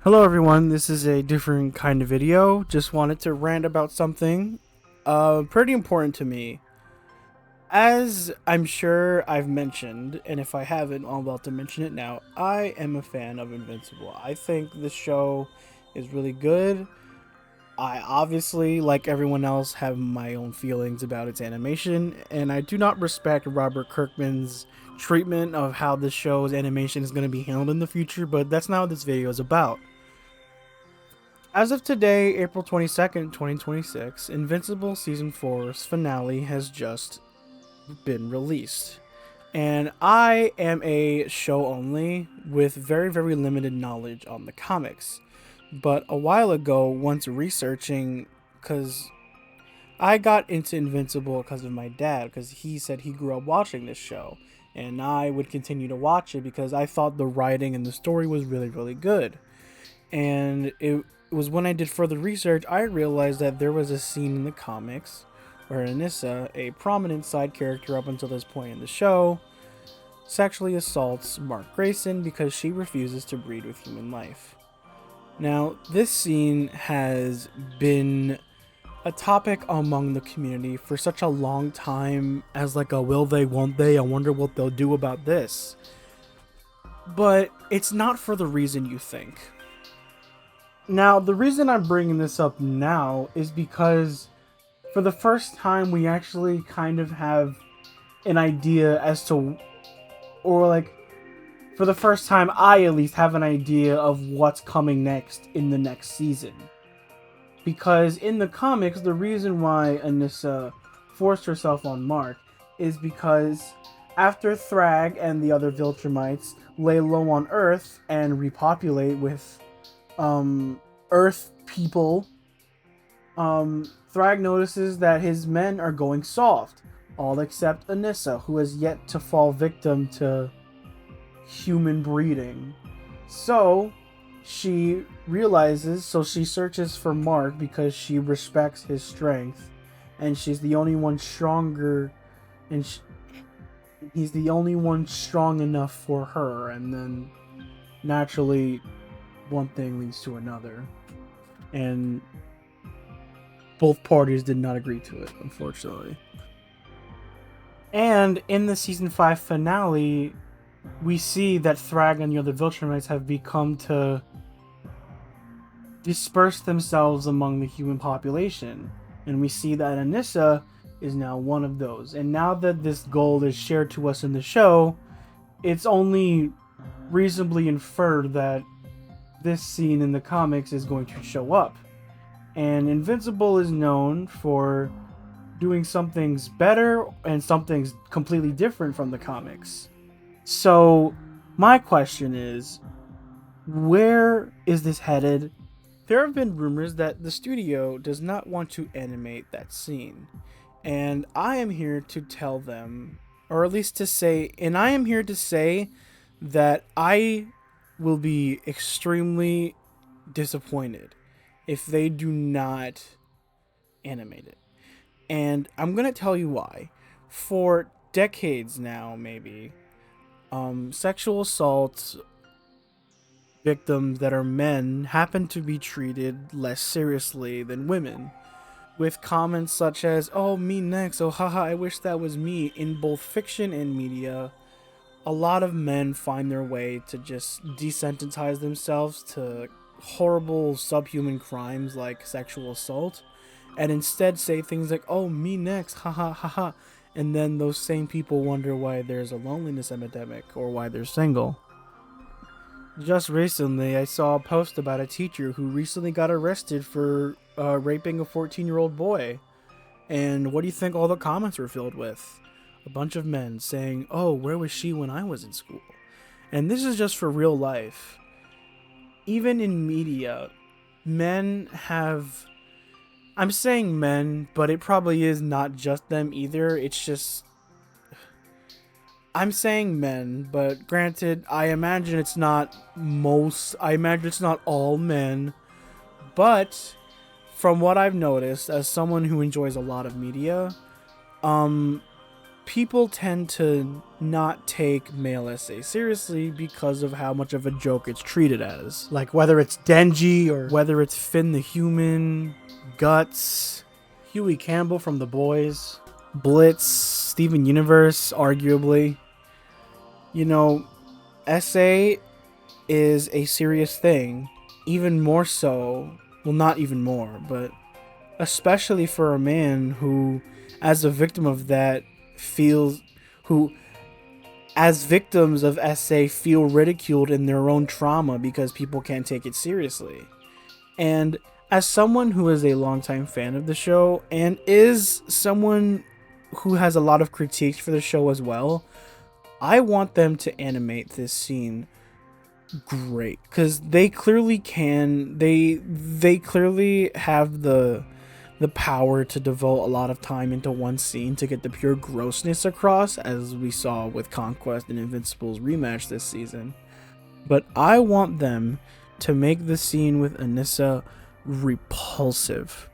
Hello everyone, this is a different kind of video. Just wanted to rant about something pretty important to me. As I'm sure I've mentioned, and if I haven't, I'm about to mention it now, I am a fan of Invincible. I think the show is really good. I obviously, like everyone else, have my own feelings about its animation, and I do not respect Robert Kirkman's treatment of how the show's animation is going to be handled in the future, but that's not what this video is about. As of today, April 22nd, 2026, Invincible Season 4's finale has just been released. And I am a show only with very, very limited knowledge on the comics. But a while ago, once researching, because I got into Invincible because of my dad, because he said he grew up watching this show. And I would continue to watch it because I thought the writing and the story was really, really good. And it was when I did further research, I realized that there was a scene in the comics where ANISSA, a prominent side character up until this point in the show, sexually assaults Mark Grayson because she refuses to breed with human life. Now, this scene has been a topic among the community for such a long time as like a will they, won't they, I wonder what they'll do about this. But it's not for the reason you think. Now, the reason I'm bringing this up now is because for the first time we actually kind of have an idea as to, or like, for the first time I at least have an idea of what's coming next in the next season. Because in the comics, the reason why ANISSA forced herself on Mark is because after Thrag and the other Viltrumites lay low on Earth and repopulate with Earth people, Thrag notices that his men are going soft, all except ANISSA, who has yet to fall victim to human breeding. So she searches for Mark because she respects his strength, and she's the only one stronger, and he's the only one strong enough for her, and then naturally one thing leads to another, and both parties did not agree to it, unfortunately. And in the season 5 finale, we see that Thrag and the other Viltrumites have become to disperse themselves among the human population, and we see that ANISSA is now one of those. And now that this goal is shared to us in the show, it's only reasonably inferred that this scene in the comics is going to show up. And Invincible is known for doing some things better and some things completely different from the comics. So my question is, where is this headed? There have been rumors that the studio does not want to animate that scene. And I am here to tell them, or at least to say, and I am here to say that I will be extremely disappointed if they do not animate it. And I'm going to tell you why. For decades now, maybe, sexual assault victims that are men happen to be treated less seriously than women, with comments such as, oh, me next, oh, haha, I wish that was me. In both fiction and media, a lot of men find their way to just desensitize themselves to horrible subhuman crimes like sexual assault, and instead say things like, oh, me next, haha, haha. And then those same people wonder why there's a loneliness epidemic or why they're single. Just recently, I saw a post about a teacher who recently got arrested for raping a 14-year-old boy. And what do you think all the comments were filled with? A bunch of men saying, oh, where was she when I was in school? And this is just for real life. Even in media, men have... I'm saying men, but it probably is not just them either. It's just... I'm saying men, but granted, I imagine it's not all men. But from what I've noticed, as someone who enjoys a lot of media, people tend to not take male SA seriously because of how much of a joke it's treated as. Like whether it's Denji or whether it's Finn the Human, Guts, Huey Campbell from The Boys, Blitz, Steven Universe, arguably. You know, SA is a serious thing, even more so, well, not even more, but especially for a man who, as a victim of that, who, as victims of SA, feel ridiculed in their own trauma because people can't take it seriously. And as someone who is a longtime fan of the show and is someone who has a lot of critiques for the show as well, I want them to animate this scene great, because they clearly can. They clearly have the power to devote a lot of time into one scene to get the pure grossness across, as we saw with Conquest and Invincible's rematch this season. But I want them to make the scene with ANISSA repulsive.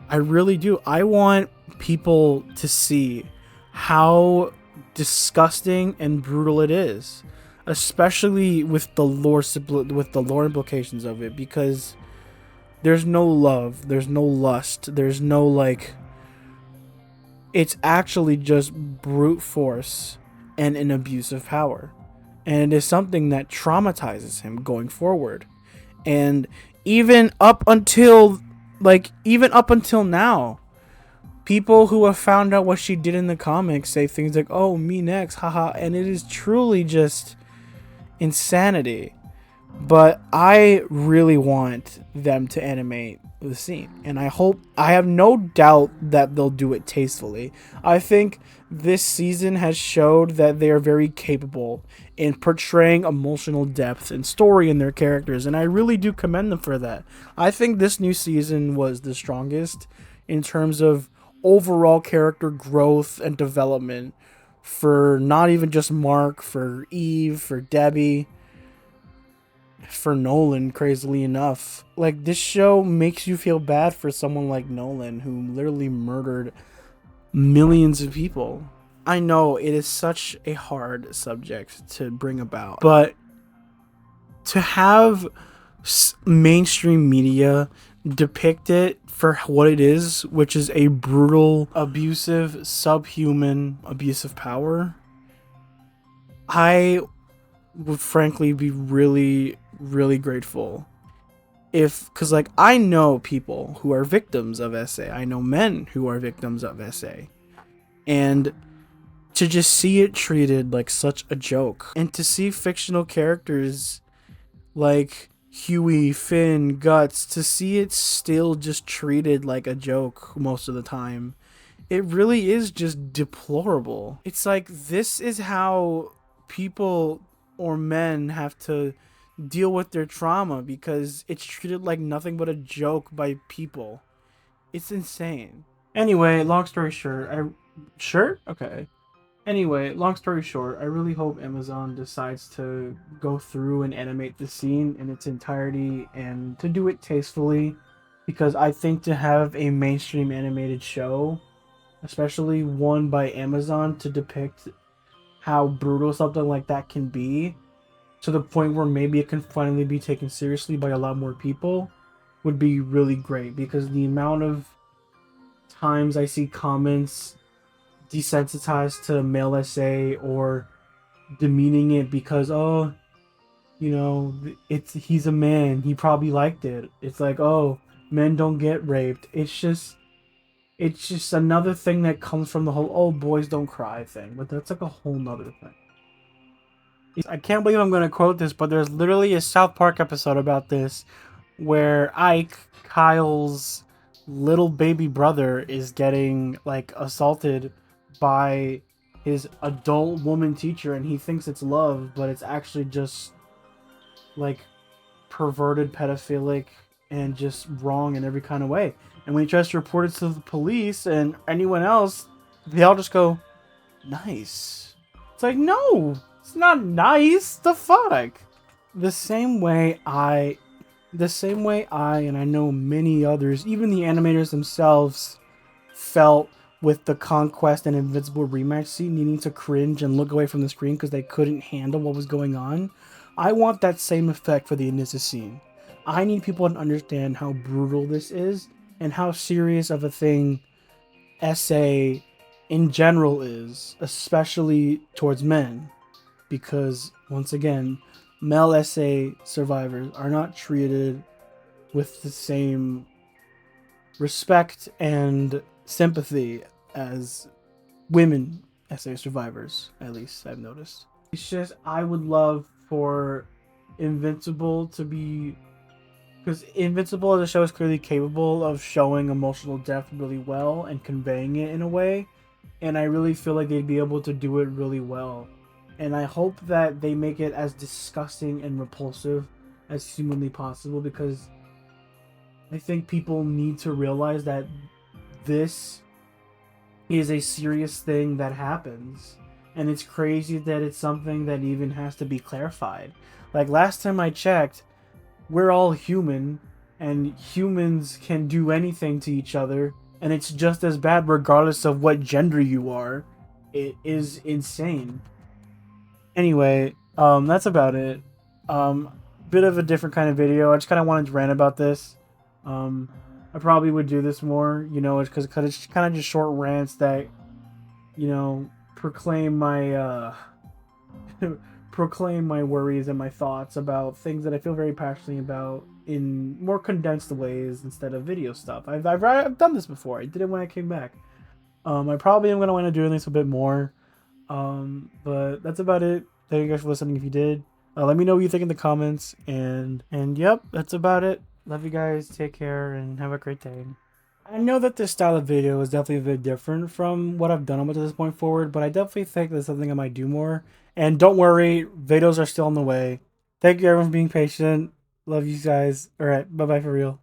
I really do. I want people to see how disgusting and brutal it is, especially with the lore implications of it, because there's no love, there's no lust, there's no like, it's actually just brute force and an abuse of power. And it is something that traumatizes him going forward. And even up until now, people who have found out what she did in the comics say things like, "Oh, me next, haha," and it is truly just insanity. But I really want them to animate the scene, and I have no doubt that they'll do it tastefully. I think this season has showed that they are very capable in portraying emotional depth and story in their characters, and I really do commend them for that. I think this new season was the strongest in terms of overall character growth and development for not even just Mark, for Eve, for Debbie, for Nolan, crazily enough. Like, this show makes you feel bad for someone like Nolan, who literally murdered millions of people. I know it is such a hard subject to bring about, but to have mainstream media depict it for what it is, which is a brutal, abusive, subhuman abuse of power, I would frankly be really, really grateful because like, I know people who are victims of SA. I know men who are victims of SA, and to just see it treated like such a joke, and to see fictional characters like Huey, Finn, Guts, to see it still just treated like a joke most of the time, it really is just deplorable. It's like, this is how people or men have to deal with their trauma, because it's treated like nothing but a joke by people. It's insane. Anyway, long story short, long story short, I really hope Amazon decides to go through and animate the scene in its entirety and to do it tastefully, because I think to have a mainstream animated show, especially one by Amazon, to depict how brutal something like that can be, to the point where maybe it can finally be taken seriously by a lot more people, would be really great, because the amount of times I see comments desensitized to male SA or demeaning it because, oh, you know, he's a man, he probably liked it. It's like, oh, men don't get raped. It's just another thing that comes from the whole, oh, boys don't cry thing. But that's like a whole nother thing. I can't believe I'm going to quote this, but there's literally a South Park episode about this where Ike, Kyle's little baby brother, is getting like assaulted by his adult woman teacher, and he thinks it's love, but it's actually just like perverted, pedophilic, and just wrong in every kind of way. And when he tries to report it to the police and anyone else, they all just go, nice. It's like, no, it's not nice. The fuck? The same way I, and I know many others, even the animators themselves, felt with the Conquest and Invincible rematch scene needing to cringe and look away from the screen because they couldn't handle what was going on. I want that same effect for the ANISSA scene. I need people to understand how brutal this is and how serious of a thing SA in general is, especially towards men. Because, once again, male SA survivors are not treated with the same respect and sympathy as women SA survivors, at least I've noticed. It's just, I would love for Invincible to be, because Invincible as a show is clearly capable of showing emotional depth really well and conveying it in a way, and I really feel like they'd be able to do it really well. And I hope that they make it as disgusting and repulsive as humanly possible, because I think people need to realize that this is a serious thing that happens. And it's crazy that it's something that even has to be clarified. Like, last time I checked, we're all human, and humans can do anything to each other, and it's just as bad regardless of what gender you are. It is insane. Anyway, that's about it. Bit of a different kind of video. I just kind of wanted to rant about this. I probably would do this more, you know, because it's kind of just short rants that, you know, proclaim my proclaim my worries and my thoughts about things that I feel very passionately about in more condensed ways instead of video stuff. I've done this before. I did it when I came back. I probably am gonna want to do this a bit more. But that's about it. Thank you guys for listening. If you did, let me know what you think in the comments. And yep, that's about it. Love you guys. Take care and have a great day. I know that this style of video is definitely a bit different from what I've done up to this point forward, but I definitely think that's something I might do more. And don't worry, videos are still on the way. Thank you everyone for being patient. Love you guys. Alright, bye bye for real.